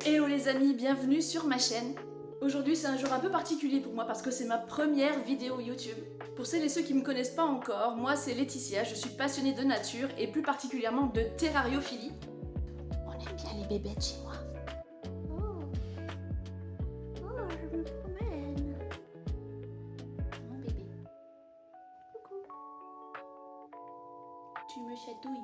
Hello les amis, bienvenue sur ma chaîne. Aujourd'hui c'est un jour un peu particulier pour moi parce que c'est ma première vidéo YouTube. Pour celles et ceux qui ne me connaissent pas encore, moi c'est Laetitia, je suis passionnée de nature et plus particulièrement de terrariophilie. On aime bien les bébêtes chez moi. Oh, je me promène. Mon bébé. Coucou. Tu me chatouilles.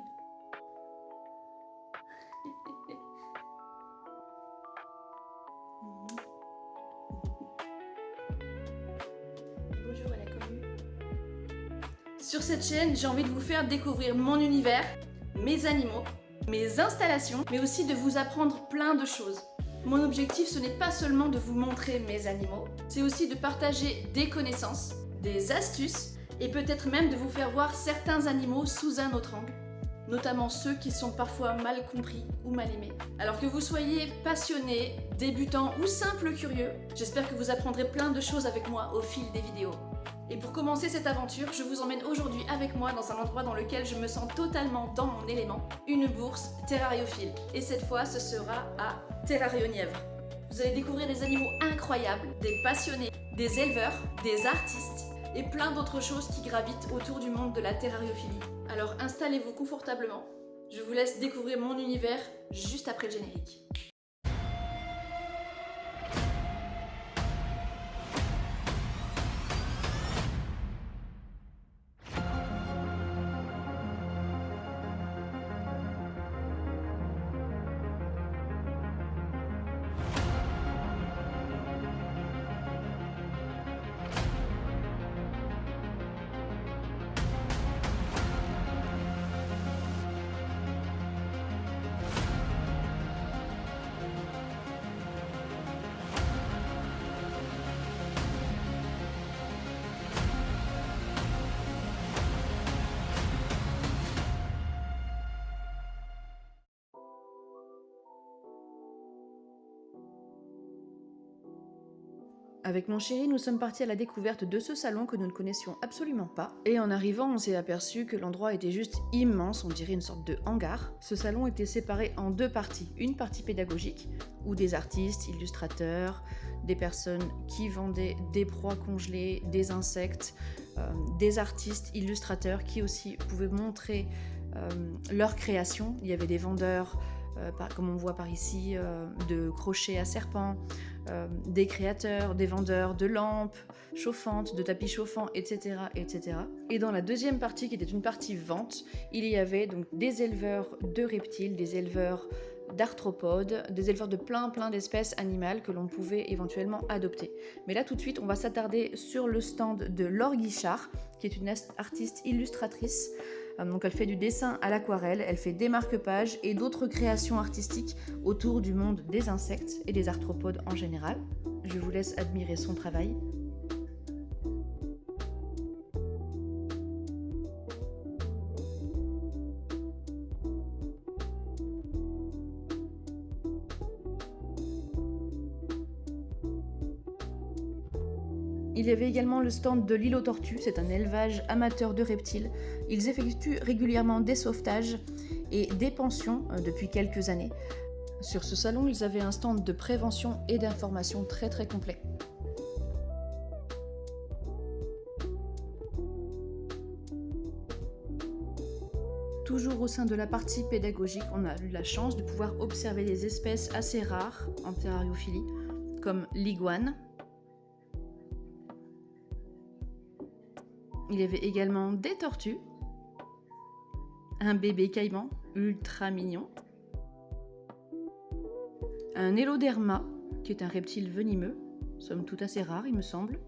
Bonjour à la commune. Sur cette chaîne, j'ai envie de vous faire découvrir mon univers, mes animaux, mes installations, mais aussi de vous apprendre plein de choses. Mon objectif, ce n'est pas seulement de vous montrer mes animaux, c'est aussi de partager des connaissances, des astuces, et peut-être même de vous faire voir certains animaux sous un autre angle, notamment ceux qui sont parfois mal compris ou mal aimés. Alors que vous soyez passionné, débutant ou simple curieux, j'espère que vous apprendrez plein de choses avec moi au fil des vidéos. Et pour commencer cette aventure, je vous emmène aujourd'hui avec moi dans un endroit dans lequel je me sens totalement dans mon élément, une bourse terrariophile. Et cette fois, ce sera à Terrarionièvre. Vous allez découvrir des animaux incroyables, des passionnés, des éleveurs, des artistes et plein d'autres choses qui gravitent autour du monde de la terrariophilie. Alors installez-vous confortablement, je vous laisse découvrir mon univers juste après le générique. Avec mon chéri, nous sommes partis à la découverte de ce salon que nous ne connaissions absolument pas. Et en arrivant, on s'est aperçu que l'endroit était juste immense, on dirait une sorte de hangar. Ce salon était séparé en deux parties. Une partie pédagogique, où des artistes, illustrateurs, des personnes qui vendaient des proies congelées, des insectes, des artistes, illustrateurs qui aussi pouvaient montrer leur création. Il y avait des vendeurs, comme on voit par ici, de crochets à serpents, des créateurs, des vendeurs de lampes chauffantes, de tapis chauffants, etc., etc. Et dans la deuxième partie, qui était une partie vente, il y avait donc des éleveurs de reptiles, des éleveurs d'arthropodes, des éleveurs de plein d'espèces animales que l'on pouvait éventuellement adopter. Mais là tout de suite, on va s'attarder sur le stand de Laure Guichard, qui est une artiste illustratrice. Donc elle fait du dessin à l'aquarelle, elle fait des marque-pages et d'autres créations artistiques autour du monde des insectes et des arthropodes en général. Je vous laisse admirer son travail. Il y avait également le stand de l'île aux tortues, c'est un élevage amateur de reptiles. Ils effectuent régulièrement des sauvetages et des pensions depuis quelques années. Sur ce salon, ils avaient un stand de prévention et d'information très complet. Toujours au sein de la partie pédagogique, on a eu la chance de pouvoir observer des espèces assez rares en terrariophilie, comme l'iguane. Il y avait également des tortues, un bébé caïman ultra mignon, un héloderma, qui est un reptile venimeux, somme toute assez rare il me semble,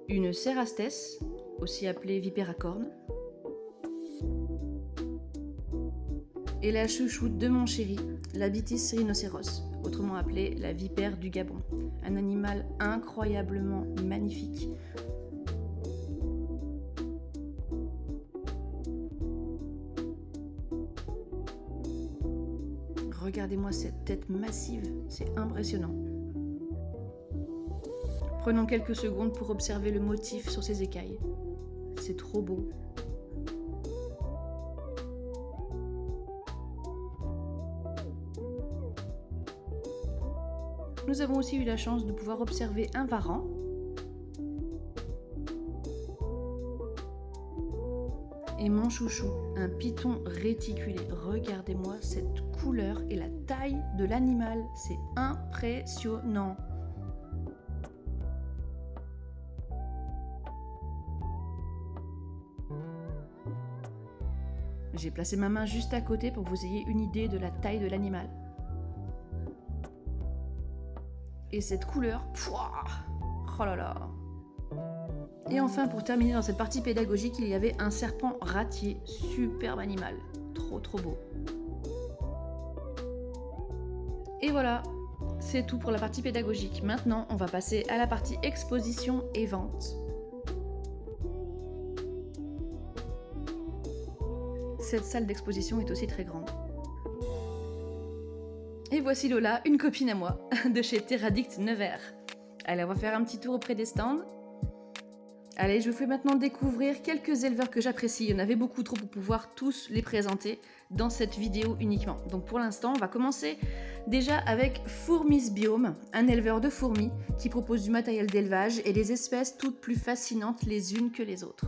une cérastès, aussi appelée vipère à cornes, et la chouchoute de mon chéri, l'Abitis rhinocéros, autrement appelée la vipère du Gabon, un animal incroyablement magnifique. Regardez-moi cette tête massive, c'est impressionnant. Prenons quelques secondes pour observer le motif sur ses écailles. C'est trop beau. Nous avons aussi eu la chance de pouvoir observer un varan. Et mon chouchou, un python réticulé. Regardez-moi cette couleur et la taille de l'animal, c'est impressionnant. J'ai placé ma main juste à côté pour que vous ayez une idée de la taille de l'animal. Et cette couleur, pouah, oh là là. Et enfin, pour terminer dans cette partie pédagogique, il y avait un serpent ratier, superbe animal, trop beau. Et voilà, c'est tout pour la partie pédagogique. Maintenant, on va passer à la partie exposition et vente. Cette salle d'exposition est aussi très grande. Et voici Lola, une copine à moi, de chez Terradict Nevers. Allez, on va faire un petit tour auprès des stands. Allez, je vous fais maintenant découvrir quelques éleveurs que j'apprécie. Il y en avait beaucoup trop pour pouvoir tous les présenter dans cette vidéo uniquement. Donc pour l'instant, on va commencer déjà avec Fourmis Biome, un éleveur de fourmis qui propose du matériel d'élevage et des espèces toutes plus fascinantes les unes que les autres.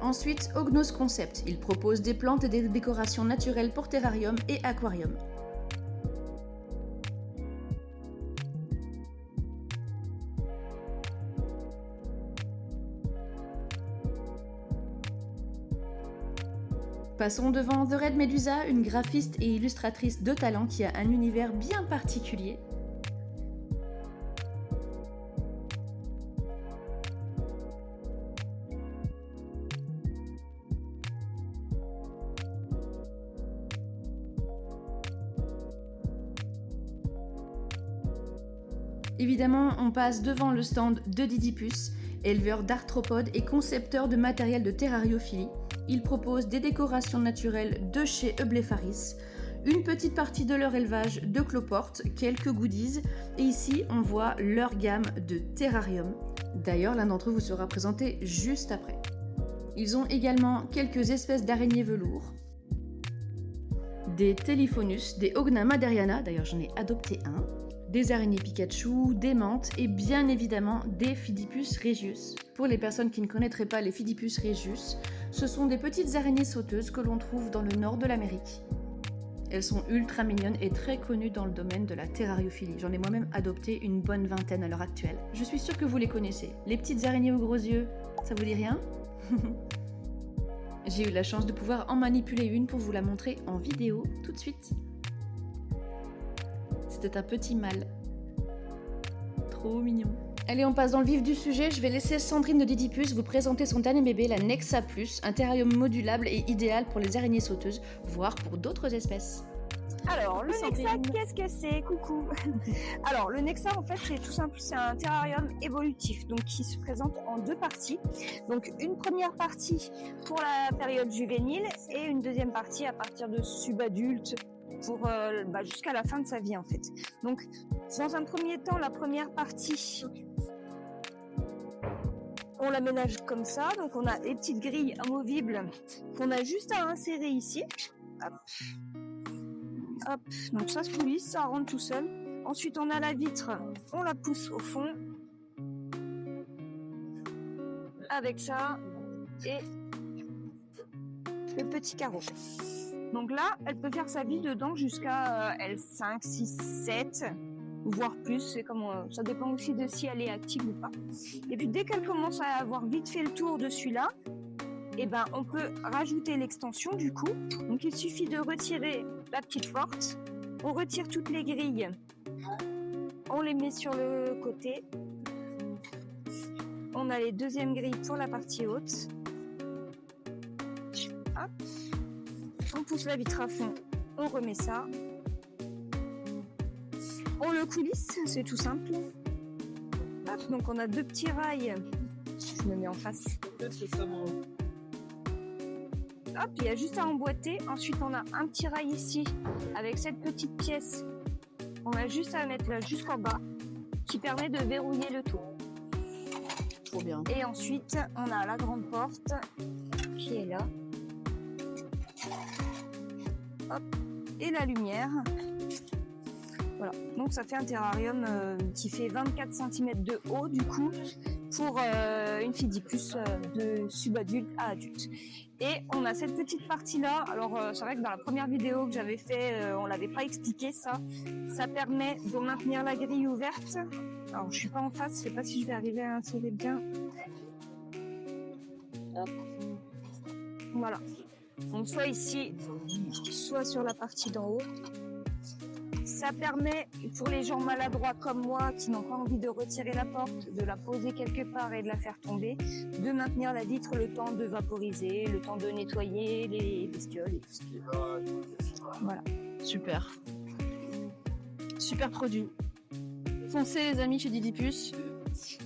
Ensuite, Ognos Concept. Il propose des plantes et des décorations naturelles pour terrarium et aquarium. Passons devant The Red Medusa, une graphiste et illustratrice de talent qui a un univers bien particulier. Évidemment, on passe devant le stand de Didipus, éleveur d'arthropodes et concepteur de matériel de terrariophilie. Il propose des décorations naturelles de chez Eublepharis, une petite partie de leur élevage de cloportes, quelques goodies, et ici on voit leur gamme de terrarium. D'ailleurs, l'un d'entre eux vous sera présenté juste après. Ils ont également quelques espèces d'araignées velours, des Telephonus, des Ogna maderiana, d'ailleurs j'en ai adopté un, des araignées Pikachu, des menthes et bien évidemment des Fidipus regius. Pour les personnes qui ne connaîtraient pas les Fidipus regius, ce sont des petites araignées sauteuses que l'on trouve dans le nord de l'Amérique. Elles sont ultra mignonnes et très connues dans le domaine de la terrariophilie. J'en ai moi-même adopté une bonne vingtaine à l'heure actuelle. Je suis sûre que vous les connaissez. Les petites araignées aux gros yeux, ça vous dit rien? J'ai eu la chance de pouvoir en manipuler une pour vous la montrer en vidéo tout de suite. C'était un petit mâle. Trop mignon. Allez, on passe dans le vif du sujet. Je vais laisser Sandrine de Didipus vous présenter son dernier bébé, la Nexa Plus, un terrarium modulable et idéal pour les araignées sauteuses, voire pour d'autres espèces. Alors, le Sandrine. Nexa, qu'est-ce que c'est? Coucou. Alors, le Nexa, en fait, c'est tout simple, c'est un terrarium évolutif, donc qui se présente en deux parties. Donc, une première partie pour la période juvénile et une deuxième partie à partir de subadulte pour jusqu'à la fin de sa vie, en fait. Donc, dans un premier temps, la première partie, on l'aménage comme ça. Donc, on a les petites grilles amovibles qu'on a juste à insérer ici. Hop. Hop, donc ça se coulisse, ça rentre tout seul. Ensuite, on a la vitre, on la pousse au fond. Avec ça et le petit carreau. Donc là, elle peut faire sa vie dedans jusqu'à L5, 6, 7, voire plus. C'est comme ça dépend aussi de si elle est active ou pas. Et puis dès qu'elle commence à avoir vite fait le tour de celui-là, et ben on peut rajouter l'extension du coup. Donc il suffit de retirer la petite porte, on retire toutes les grilles, on les met sur le côté. On a les deuxièmes grilles pour la partie haute. Hop. On pousse la vitre à fond, on remet ça. On le coulisse, c'est tout simple. Hop, donc on a deux petits rails. Je me mets en face. Hop, il y a juste à emboîter. Ensuite, on a un petit rail ici avec cette petite pièce. On a juste à mettre là jusqu'en bas qui permet de verrouiller le tout. trop bien. Et ensuite, on a la grande porte qui est là. Hop. Et la lumière. Voilà. Donc ça fait un terrarium qui fait 24 cm de haut du coup pour une Fidipus de subadulte à adulte. Et on a cette petite partie là. Alors c'est vrai que dans la première vidéo que j'avais fait, on l'avait pas expliqué ça. Ça permet de maintenir la grille ouverte. Alors je suis pas en face, je sais pas si je vais arriver à insérer bien. Hop. Voilà. Donc soit ici, soit sur la partie d'en haut. Ça permet, pour les gens maladroits comme moi, qui n'ont pas envie de retirer la porte, de la poser quelque part et de la faire tomber, de maintenir la vitre le temps de vaporiser, le temps de nettoyer les bestioles et tout ce qui est. Voilà. Super. Super produit. Foncez les amis chez Didipus.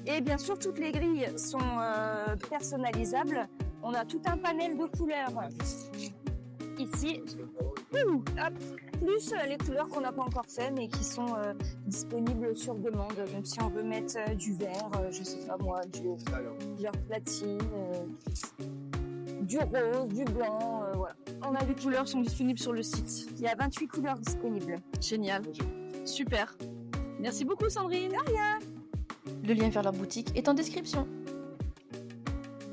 Et bien sûr, toutes les grilles sont personnalisables. On a tout un panel de couleurs ici. Hop. Plus les couleurs qu'on n'a pas encore fait mais qui sont disponibles sur demande. Donc si on veut mettre du vert, je sais pas moi, du vert platine, du rose, du blanc, voilà. On a des couleurs sont disponibles sur le site. Il y a 28 couleurs disponibles. Génial. Super. Merci beaucoup Sandrine. De rien. Le lien vers leur boutique est en description.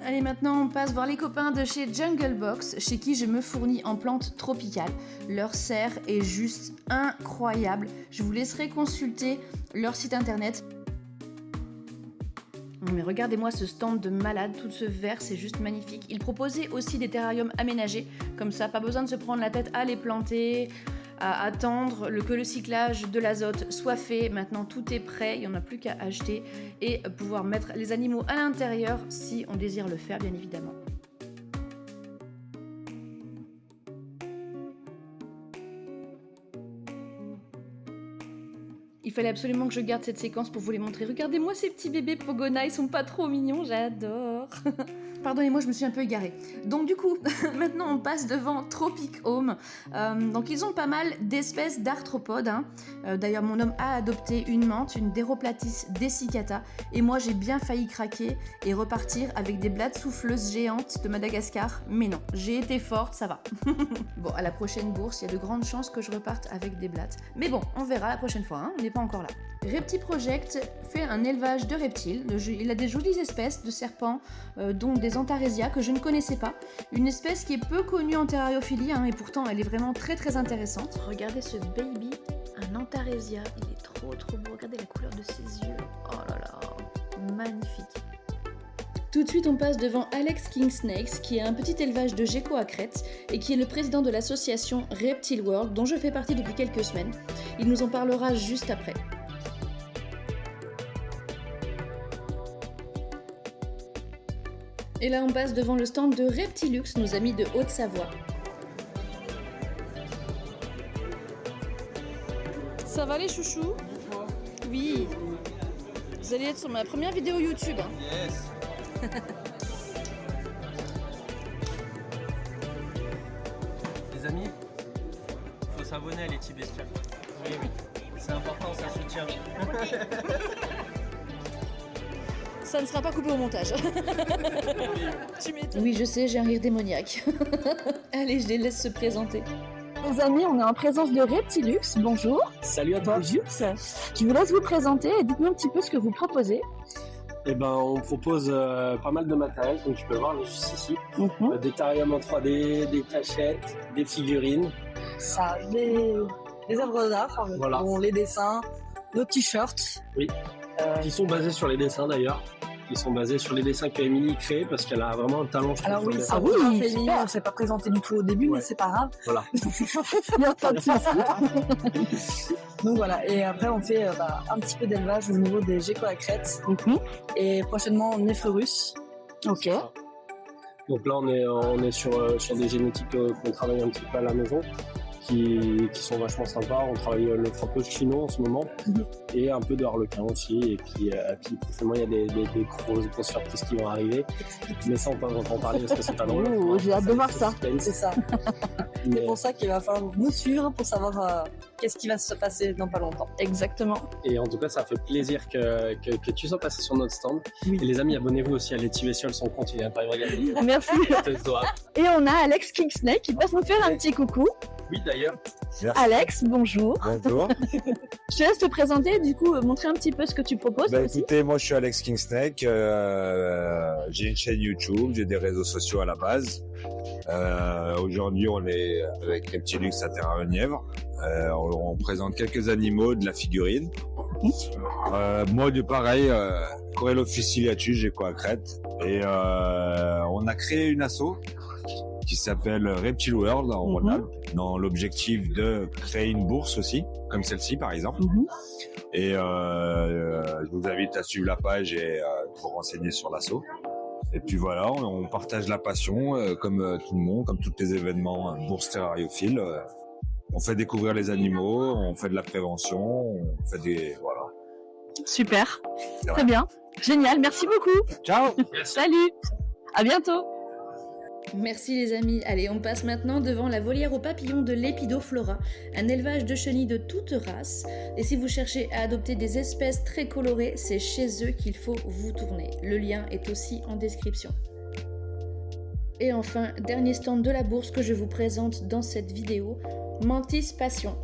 Allez, maintenant on passe voir les copains de chez Jungle Box, chez qui je me fournis en plantes tropicales. Leur serre est juste incroyable. Je vous laisserai consulter leur site internet. Mais regardez-moi ce stand de malade, tout ce vert, c'est juste magnifique. Ils proposaient aussi des terrariums aménagés, comme ça, pas besoin de se prendre la tête à les planter, à attendre que le cyclage de l'azote soit fait. Maintenant tout est prêt, il n'y en a plus qu'à acheter et pouvoir mettre les animaux à l'intérieur si on désire le faire bien évidemment. Il fallait absolument que je garde cette séquence pour vous les montrer. Regardez-moi ces petits bébés Pogona, ils sont pas trop mignons, j'adore. Pardonnez-moi, je me suis un peu égarée. Donc du coup, maintenant on passe devant Tropic Home. Donc ils ont pas mal d'espèces d'arthropodes. Hein. D'ailleurs, mon homme a adopté une mante, une Deroplatis dessicata. Et moi, j'ai bien failli craquer et repartir avec des blattes souffleuses géantes de Madagascar. Mais non, j'ai été forte, ça va. Bon, à la prochaine bourse, il y a de grandes chances que je reparte avec des blattes. Mais bon, on verra la prochaine fois, hein. On n'est pas encore là. Reptiproject fait un élevage de reptiles. Il a des jolies espèces de serpents, dont des Antaresia que je ne connaissais pas. Une espèce qui est peu connue en terrariophilie, hein, et pourtant elle est vraiment très très intéressante. Regardez ce baby, un Antaresia, il est trop beau. Regardez la couleur de ses yeux. Oh là là, magnifique. Tout de suite, on passe devant Alex King Snakes, qui est un petit élevage de geckos à crête et qui est le président de l'association Reptile World, dont je fais partie depuis quelques semaines. Il nous en parlera juste après. Et là, on passe devant le stand de Reptilux, nos amis de Haute-Savoie. Ça va les chouchous? Oui. Vous allez être sur ma première vidéo YouTube. Hein. Yes. Les amis, faut s'abonner à les petits bestioles. Oui, oui. C'est important, ça soutient. Ça ne sera pas coupé au montage. Oui, je sais, j'ai un rire démoniaque. Allez, je les laisse se présenter. Les amis, on est en présence de Reptilux. Bonjour. Salut à toi. Bonjour. Je vous laisse vous présenter et dites-nous un petit peu ce que vous proposez. Eh ben, on propose pas mal de matériel, comme tu peux voir juste ici. Des terrariums en 3D, des cachettes, des figurines. Ça, des œuvres d'art, Voilà. bon, les dessins, nos t-shirts. Oui, qui sont basés sur les dessins d'ailleurs. Qui sont basés sur les dessins qu'Emilie crée parce qu'elle a vraiment un talent. Je Alors trouve, oui, sur ça les oui, dessins. féminin, on ne s'est pas présenté du tout au début, Ouais. mais c'est pas grave. Voilà. Il y a pas de souci. Donc voilà, et après on fait un petit peu d'élevage au niveau des geckos à crête. Et prochainement Nephrurus. Ok. Donc là, on est sur des génétiques qu'on travaille un petit peu à la maison. qui sont vachement sympas. On travaille le frappeau chino en ce moment et un peu de harlequin aussi. Et puis forcément, il y a des grosses surprises qui vont arriver. Mais ça, on peut en parler parce que c'est pas drôle. Oh, j'ai hâte de voir ça. Suspense. C'est ça. Mais, C'est pour ça qu'il va falloir nous suivre pour savoir qu'est-ce qui va se passer dans pas longtemps. Exactement. et en tout cas, ça fait plaisir que tu sois passé sur notre stand. Oui. Et les amis, abonnez-vous aussi à Letty Vessiol, son compte, il est pas regarder. Merci. Et on a Alex Kingsnake qui passe nous faire un petit coucou. Oui, d'ailleurs. Merci. Alex, bonjour. Bonjour. Je te laisse te présenter, du coup, montrer un petit peu ce que tu proposes Bah, aussi. écoutez, moi je suis Alex Kingsnake. J'ai une chaîne YouTube, j'ai des réseaux sociaux à la base. Aujourd'hui, on est avec Reptilux à Terre-à-Nièvre. On présente quelques animaux, de la figurine. Moi, du pareil, Corellophis ciliatus, j'ai quoi à Crète. Et on a créé une asso qui s'appelle Reptile World en Rhône-Alpes, dans l'objectif de créer une bourse aussi, comme celle-ci par exemple. Et je vous invite à suivre la page et vous renseigner sur l'asso. Et puis voilà, on partage la passion comme tout le monde, comme tous les événements bourse terrariophile. On fait découvrir les animaux, on fait de la prévention, on fait des... Voilà. Super. Ouais. Très bien. Génial. Merci beaucoup. Ciao. Salut. À bientôt. Merci les amis. Allez, on passe maintenant devant la volière aux papillons de l'Épidoflora, un élevage de chenilles de toutes races. Et si vous cherchez à adopter des espèces très colorées, c'est chez eux qu'il faut vous tourner. Le lien est aussi en description. Et enfin, dernier stand de la bourse que je vous présente dans cette vidéo, Mantis Passion.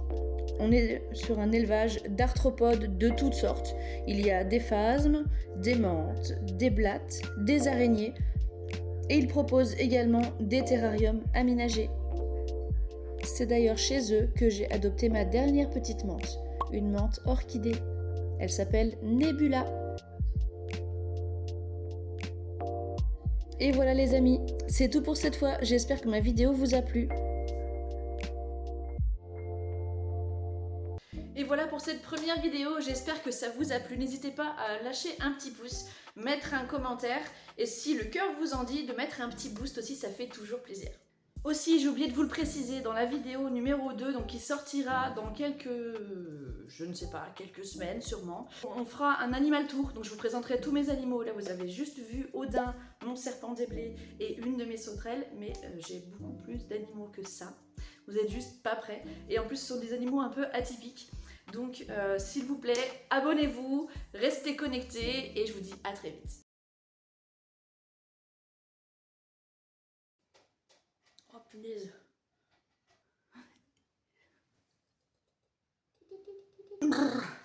On est sur un élevage d'arthropodes de toutes sortes. Il y a des phasmes, des mantes, des blattes, des araignées. Et ils proposent également des terrariums aménagés. C'est d'ailleurs chez eux que j'ai adopté ma dernière petite mante, une mante orchidée. Elle s'appelle Nebula. Et voilà les amis, c'est tout pour cette fois, j'espère que ma vidéo vous a plu. Et voilà pour cette première vidéo, j'espère que ça vous a plu. N'hésitez pas à lâcher un petit pouce, mettre un commentaire, et si le cœur vous en dit, de mettre un petit boost aussi, ça fait toujours plaisir. Aussi, j'ai oublié de vous le préciser, dans la vidéo numéro 2, donc qui sortira dans quelques... je ne sais pas, quelques semaines sûrement, on fera un animal tour, donc je vous présenterai tous mes animaux. Là, vous avez juste vu Odin, mon serpent des blés et une de mes sauterelles, mais j'ai beaucoup plus d'animaux que ça. Vous êtes juste pas prêts. Et en plus, ce sont des animaux un peu atypiques. Donc, s'il vous plaît, abonnez-vous, restez connectés et je vous dis à très vite. Oh punaise. Brrr.